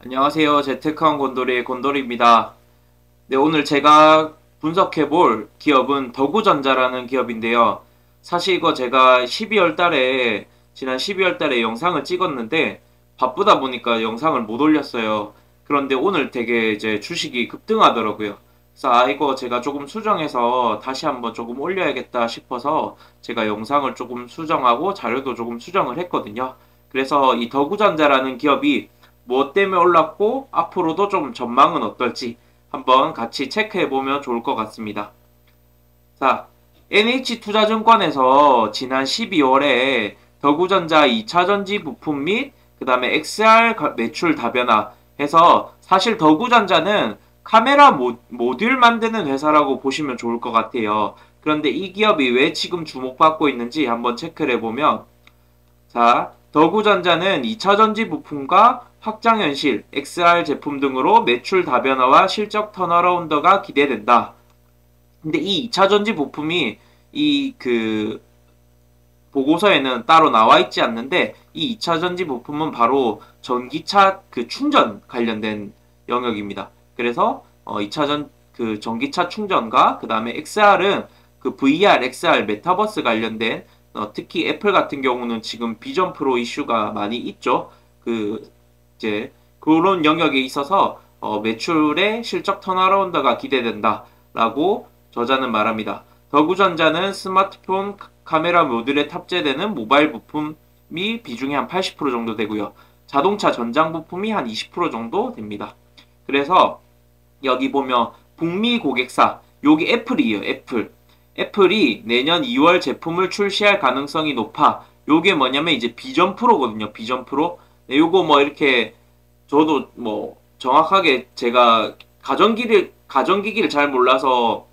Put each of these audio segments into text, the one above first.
안녕하세요. 재테크한 곤돌이의 곤돌이입니다. 네, 오늘 제가 분석해볼 기업은 더구전자라는 기업인데요. 사실 이거 제가 지난 12월 달에 영상을 찍었는데 바쁘다 보니까 영상을 못 올렸어요. 그런데 오늘 되게 이제 주식이 급등하더라고요. 그래서 이거 제가 조금 수정해서 다시 한번 조금 올려야겠다 싶어서 제가 영상을 조금 수정하고 자료도 조금 수정을 했거든요. 그래서 이 더구전자라는 기업이 무엇 때문에 올랐고 앞으로도 좀 전망은 어떨지 한번 같이 체크해보면 좋을 것 같습니다. 자, NH투자증권에서 지난 12월에 더구전자 2차전지 부품 및 그 다음에 XR 매출 다변화 해서 사실 더구전자는 카메라 모듈 만드는 회사라고 보시면 좋을 것 같아요. 그런데 이 기업이 왜 지금 주목받고 있는지 한번 체크를 해보면 자, 더구전자는 2차전지 부품과 확장현실, XR 제품 등으로 매출 다변화와 실적 턴어라운드가 기대된다. 근데 이 2차전지 부품이 보고서에는 따로 나와 있지 않는데 이 2차전지 부품은 바로 전기차 충전 관련된 영역입니다. 그래서 2차전 전기차 충전과 그 다음에 XR은 VR, XR, 메타버스 관련된 특히 애플 같은 경우는 지금 비전 프로 이슈가 많이 있죠. 이제 그런 영역에 있어서 매출의 실적 턴어라운드가 기대된다라고 저자는 말합니다. 더구전자는 스마트폰 카메라 모듈에 탑재되는 모바일 부품이 비중이 한 80% 정도 되고요. 자동차 전장 부품이 한 20% 정도 됩니다. 그래서 여기 보면 북미 고객사, 여기 애플이에요. 애플이 내년 2월 제품을 출시할 가능성이 높아. 요게 뭐냐면 이제 비전 프로거든요. 비전 프로. 네, 요거 뭐 이렇게 저도 뭐 정확하게 제가 가전기기를 잘 몰라서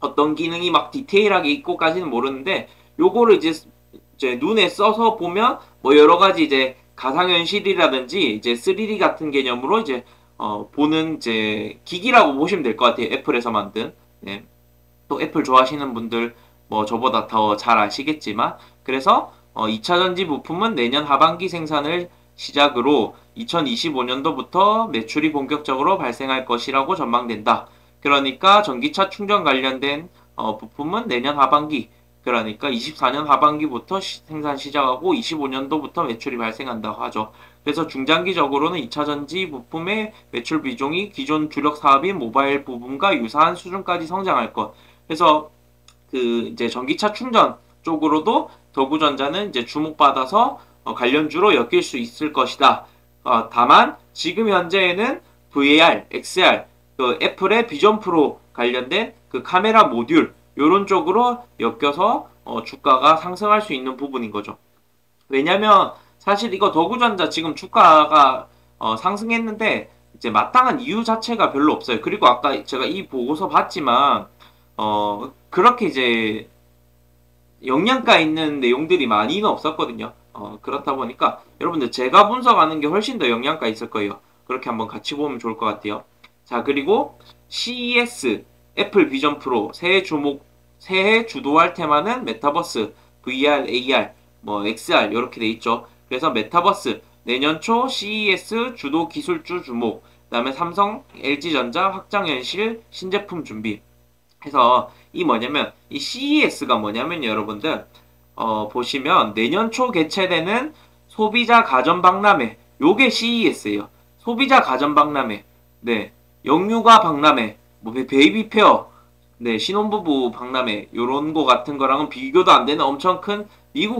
어떤 기능이 막 디테일하게 있고까지는 모르는데 요거를 이제 눈에 써서 보면 뭐 여러 가지 이제 가상현실이라든지 이제 3D 같은 개념으로 이제 보는 이제 기기라고 보시면 될 것 같아요. 애플에서 만든. 네. 또 애플 좋아하시는 분들 뭐 저보다 더 잘 아시겠지만 그래서 2차전지 부품은 내년 하반기 생산을 시작으로 2025년도부터 매출이 본격적으로 발생할 것이라고 전망된다. 그러니까 전기차 충전 관련된 부품은 내년 하반기 그러니까 24년 하반기부터 생산 시작하고 25년도부터 매출이 발생한다고 하죠. 그래서 중장기적으로는 2차전지 부품의 매출 비중이 기존 주력 사업인 모바일 부분과 유사한 수준까지 성장할 것. 그래서 이제 전기차 충전 쪽으로도 더구전자는 이제 주목받아서 관련주로 엮일 수 있을 것이다. 다만 지금 현재에는 VR, XR, 애플의 비전 프로 관련된 카메라 모듈 요런 쪽으로 엮여서 주가가 상승할 수 있는 부분인 거죠. 왜냐면 사실 이거 더구전자 지금 주가가 상승했는데 이제 마땅한 이유 자체가 별로 없어요. 그리고 아까 제가 이 보고서 봤지만 그렇게 이제 영양가 있는 내용들이 많이는 없었거든요. 그렇다 보니까 여러분들 제가 분석하는 게 훨씬 더 영양가 있을 거예요. 그렇게 한번 같이 보면 좋을 것 같아요. 자, 그리고 CES, 애플 비전 프로, 새해 주도할 테마는 메타버스, VR, AR, 뭐 XR 이렇게 돼 있죠. 그래서 메타버스, 내년 초 CES 주도 기술주 주목, 그 다음에 삼성, LG전자 확장현실 신제품 준비. 해서 이 CES가 뭐냐면 여러분들 보시면 내년 초 개최되는 소비자 가전 박람회 요게 CES예요. 소비자 가전 박람회. 네. 영유아 박람회, 뭐 베이비 페어, 네, 신혼부부 박람회 요런 거 같은 거랑은 비교도 안 되는 엄청 큰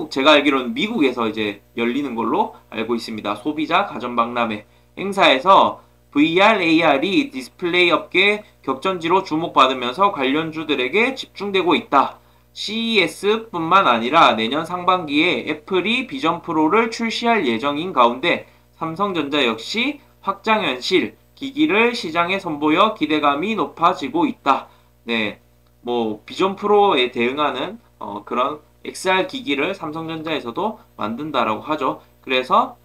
제가 알기로는 미국에서 이제 열리는 걸로 알고 있습니다. 소비자 가전 박람회 행사에서 VR, AR이 디스플레이 업계 격전지로 주목받으면서 관련주들에게 집중되고 있다. CES뿐만 아니라 내년 상반기에 애플이 비전 프로를 출시할 예정인 가운데 삼성전자 역시 확장현실 기기를 시장에 선보여 기대감이 높아지고 있다. 네, 뭐 비전 프로에 대응하는 그런 XR 기기를 삼성전자에서도 만든다라고 하죠. 그래서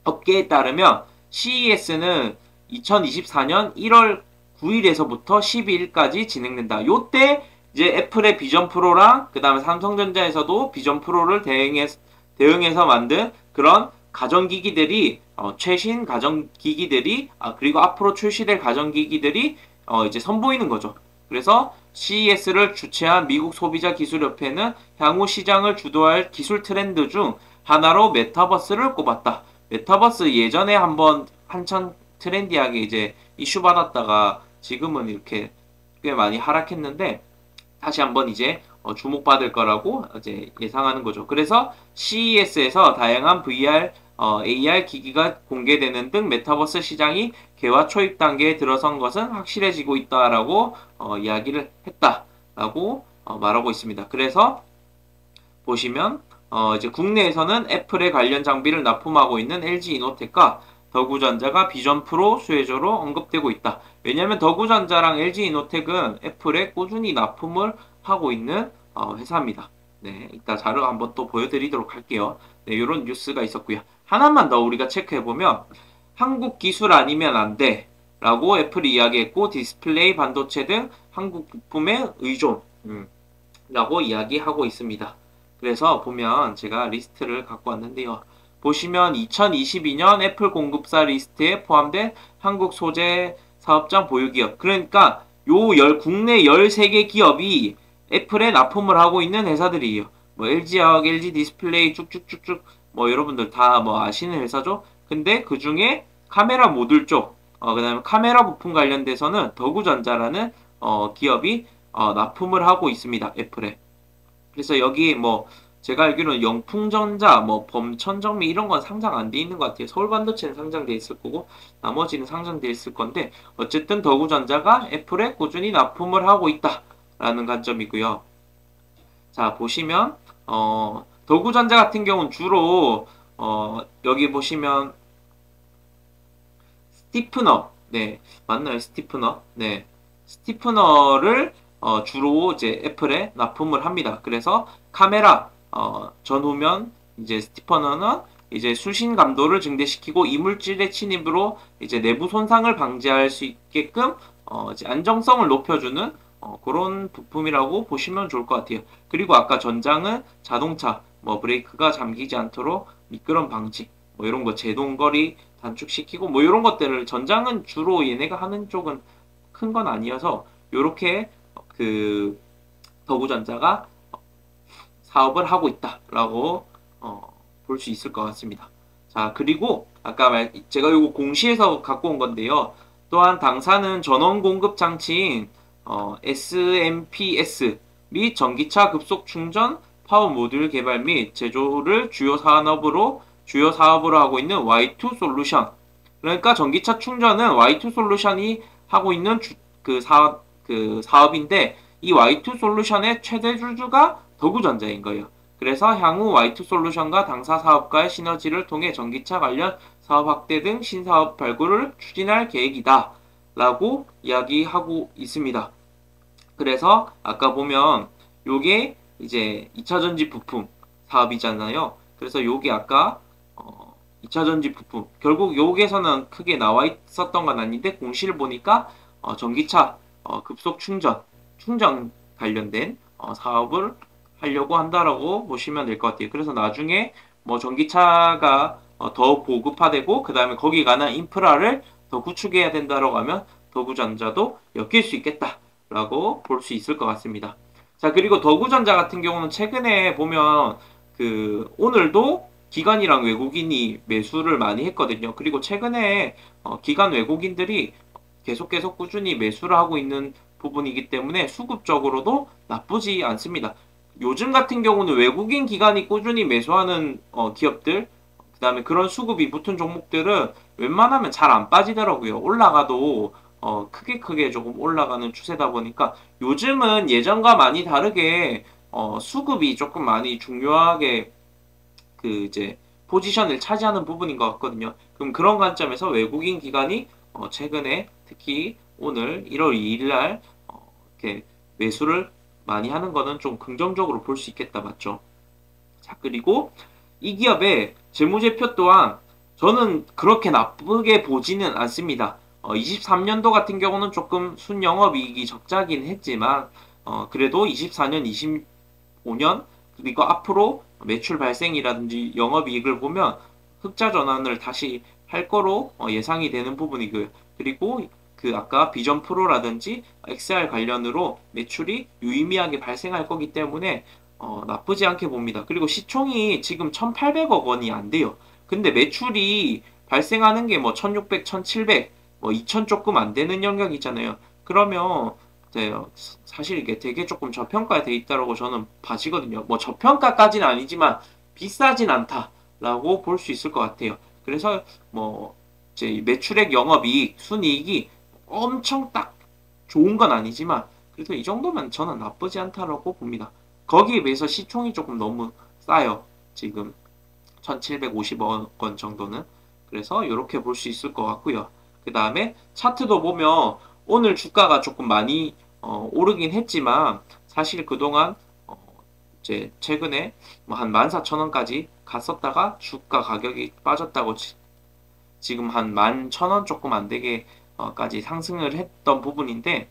업계에 따르면 CES는 2024년 1월 9일에서부터 12일까지 진행된다. 요때 이제 애플의 비전 프로랑 그 다음에 삼성전자에서도 비전 프로를 대응해서 만든 그런 가전기기들이 최신 가전기기들이 그리고 앞으로 출시될 가전기기들이 이제 선보이는 거죠. 그래서 CES를 주최한 미국 소비자기술협회는 향후 시장을 주도할 기술 트렌드 중 하나로 메타버스를 꼽았다. 메타버스 예전에 한번 한참 트렌디하게 이제 이슈 받았다가 지금은 이렇게 꽤 많이 하락했는데 다시 한번 이제 주목받을 거라고 이제 예상하는 거죠. 그래서 CES에서 다양한 VR, AR 기기가 공개되는 등 메타버스 시장이 개화 초입 단계에 들어선 것은 확실해지고 있다라고 이야기를 했다라고 말하고 있습니다. 그래서 보시면 이제 국내에서는 애플의 관련 장비를 납품하고 있는 LG 이노텍과 더구전자가 비전 프로 수혜주로 언급되고 있다. 왜냐하면 더구전자랑 LG 이노텍은 애플에 꾸준히 납품을 하고 있는 회사입니다. 네, 이따 자료 한번 또 보여드리도록 할게요. 네, 이런 뉴스가 있었고요. 하나만 더 우리가 체크해보면 한국 기술 아니면 안 돼. 라고 애플이 이야기했고 디스플레이, 반도체 등 한국 부품에 의존 라고 이야기하고 있습니다. 그래서 보면 제가 리스트를 갖고 왔는데요. 보시면 2022년 애플 공급사 리스트에 포함된 한국 소재 사업장 보유기업. 그러니까 국내 13개 기업이 애플에 납품을 하고 있는 회사들이에요. 뭐 LG화학, LG 디스플레이 쭉쭉쭉쭉 뭐 여러분들 다 뭐 아시는 회사죠. 근데 그 중에 카메라 모듈 쪽, 그 다음에 카메라 부품 관련돼서는 더구전자라는 기업이 납품을 하고 있습니다. 애플에. 그래서 여기 뭐 제가 알기로는 영풍전자, 뭐 범천정미 이런 건 상장 안 돼 있는 것 같아요. 서울반도체는 상장돼 있을 거고 나머지는 상장돼 있을 건데 어쨌든 더구전자가 애플에 꾸준히 납품을 하고 있다라는 관점이고요. 자 보시면 더구전자 같은 경우는 주로 여기 보시면 스티프너, 네 맞나요? 스티프너, 네 스티프너를 주로 이제 애플에 납품을 합니다. 그래서 카메라 전후면 이제 스티퍼너는 이제 수신 감도를 증대시키고 이물질의 침입으로 이제 내부 손상을 방지할 수 있게끔 이제 안정성을 높여주는 그런 부품이라고 보시면 좋을 것 같아요. 그리고 아까 전장은 자동차 뭐 브레이크가 잠기지 않도록 미끄럼 방지 뭐 이런 거 제동거리 단축시키고 뭐 이런 것들을 전장은 주로 얘네가 하는 쪽은 큰 건 아니어서 요렇게 그 더구전자가 사업을 하고 있다라고 볼 수 있을 것 같습니다. 자 그리고 아까 제가 요거 공시에서 갖고 온 건데요. 또한 당사는 전원 공급 장치인 SMPS 및 전기차 급속 충전 파워 모듈 개발 및 제조를 주요 사업으로 하고 있는 Y2 솔루션. 그러니까 전기차 충전은 Y2 솔루션이 하고 있는 그 사업인데 이 Y2 솔루션의 최대 주주가 더구전자인 거예요. 그래서 향후 Y2 솔루션과 당사 사업과의 시너지를 통해 전기차 관련 사업 확대 등 신사업 발굴을 추진할 계획이다. 라고 이야기하고 있습니다. 그래서 아까 보면 요게 이제 2차전지 부품 사업이잖아요. 그래서 요게 아까 2차전지 부품 결국 여기에서는 크게 나와 있었던 건 아닌데 공시를 보니까 전기차 급속 충전 관련된 사업을 하려고 한다라고 보시면 될 것 같아요. 그래서 나중에 뭐 전기차가 더 보급화되고 그 다음에 거기 관한 인프라를 더 구축해야 된다라고 하면 더구전자도 엮일 수 있겠다라고 볼 수 있을 것 같습니다. 자 그리고 더구전자 같은 경우는 최근에 보면 오늘도 기관이랑 외국인이 매수를 많이 했거든요. 그리고 최근에 기관 외국인들이 계속 꾸준히 매수를 하고 있는 부분이기 때문에 수급적으로도 나쁘지 않습니다. 요즘 같은 경우는 외국인 기관이 꾸준히 매수하는 기업들, 그 다음에 그런 수급이 붙은 종목들은 웬만하면 잘 안 빠지더라고요. 올라가도 크게 조금 올라가는 추세다 보니까 요즘은 예전과 많이 다르게 수급이 조금 많이 중요하게 이제 포지션을 차지하는 부분인 것 같거든요. 그럼 그런 관점에서 외국인 기관이 최근에 특히 오늘 1월 2일 날 이렇게 매수를 많이 하는 거는 좀 긍정적으로 볼 수 있겠다, 맞죠? 자, 그리고 이 기업의 재무제표 또한 저는 그렇게 나쁘게 보지는 않습니다. 23년도 같은 경우는 조금 순영업이익이 적자긴 했지만 그래도 24년, 25년 그리고 앞으로 매출 발생이라든지 영업이익을 보면 흑자 전환을 다시 할 거로 예상이 되는 부분이고요. 그리고 그 아까 비전 프로라든지 XR 관련으로 매출이 유의미하게 발생할 거기 때문에 나쁘지 않게 봅니다. 그리고 시총이 지금 1,800억 원이 안 돼요. 근데 매출이 발생하는 게 뭐 1,600, 1,700, 뭐 2,000 조금 안 되는 영역이잖아요. 그러면 네, 사실 이게 되게 조금 저평가돼 있다라고 저는 봐지거든요. 뭐 저평가까지는 아니지만 비싸진 않다라고 볼 수 있을 것 같아요. 그래서 뭐 이제 매출액, 영업이익, 순이익이 엄청 딱 좋은 건 아니지만 그래도 이 정도면 저는 나쁘지 않다라고 봅니다. 거기에 비해서 시총이 조금 너무 싸요. 지금 1,750억 원 정도는. 그래서 이렇게 볼 수 있을 것 같고요. 그 다음에 차트도 보면 오늘 주가가 조금 많이 오르긴 했지만 사실 그동안 어, 이제 최근에 뭐 한 14,000원까지 갔었다가 주가 가격이 빠졌다고 지금 한 11,000원 조금 안 되게 까지 상승을 했던 부분인데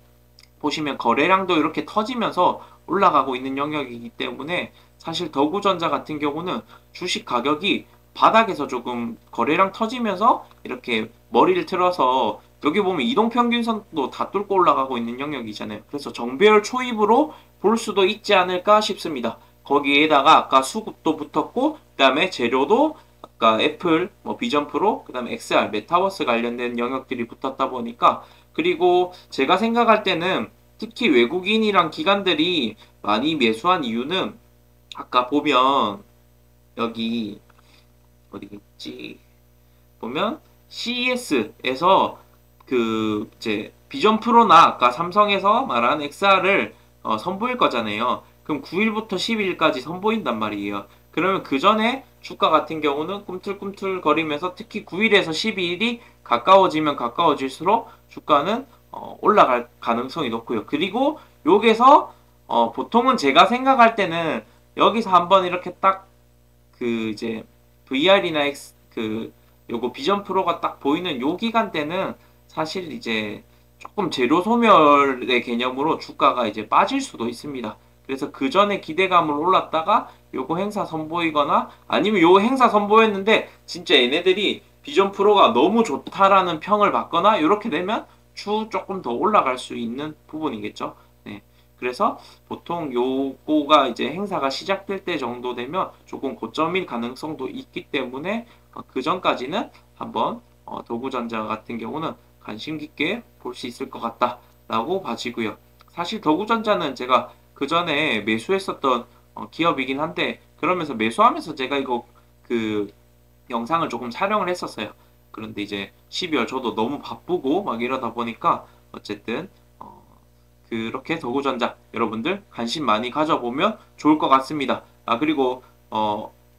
보시면 거래량도 이렇게 터지면서 올라가고 있는 영역이기 때문에 사실 더구전자 같은 경우는 주식 가격이 바닥에서 조금 거래량 터지면서 이렇게 머리를 틀어서 여기 보면 이동평균선도 다 뚫고 올라가고 있는 영역이잖아요. 그래서 정배열 초입으로 볼 수도 있지 않을까 싶습니다. 거기에다가 아까 수급도 붙었고 그 다음에 재료도 아까 애플, 뭐 비전 프로, 그 다음에 XR, 메타버스 관련된 영역들이 붙었다 보니까 그리고 제가 생각할 때는 특히 외국인이랑 기관들이 많이 매수한 이유는 아까 보면 여기 어디 있지? 보면 CES에서 그 이제 비전 프로나 아까 삼성에서 말한 XR을 선보일 거잖아요. 그럼 9일부터 12일까지 선보인단 말이에요. 그러면 그 전에 주가 같은 경우는 꿈틀꿈틀 거리면서 특히 9일에서 12일이 가까워지면 가까워질수록 주가는 올라갈 가능성이 높고요. 그리고 여기서 보통은 제가 생각할 때는 여기서 한번 이렇게 딱 그 이제 VR이나 X 그 요거 비전 프로가 딱 보이는 요 기간 때는 사실 이제 조금 재료 소멸의 개념으로 주가가 이제 빠질 수도 있습니다. 그래서 그 전에 기대감을 올랐다가 요거 행사 선보이거나 아니면 요 행사 선보였는데 진짜 얘네들이 비전 프로가 너무 좋다라는 평을 받거나 이렇게 되면 추후 조금 더 올라갈 수 있는 부분이겠죠. 네. 그래서 보통 요거가 이제 행사가 시작될 때 정도 되면 조금 고점일 가능성도 있기 때문에 그 전까지는 한번 도구전자 같은 경우는 관심 깊게 볼 수 있을 것 같다라고 봐지고요. 사실 도구전자는 제가 그 전에 매수했었던 기업이긴 한데 그러면서 매수하면서 제가 이거 그 영상을 조금 촬영을 했었어요. 그런데 이제 12월 저도 너무 바쁘고 막 이러다 보니까 어쨌든 그렇게 도구전자 여러분들 관심 많이 가져보면 좋을 것 같습니다. 아 그리고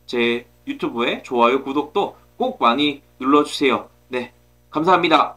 제 유튜브에 좋아요, 구독도 꼭 많이 눌러주세요. 네, 감사합니다.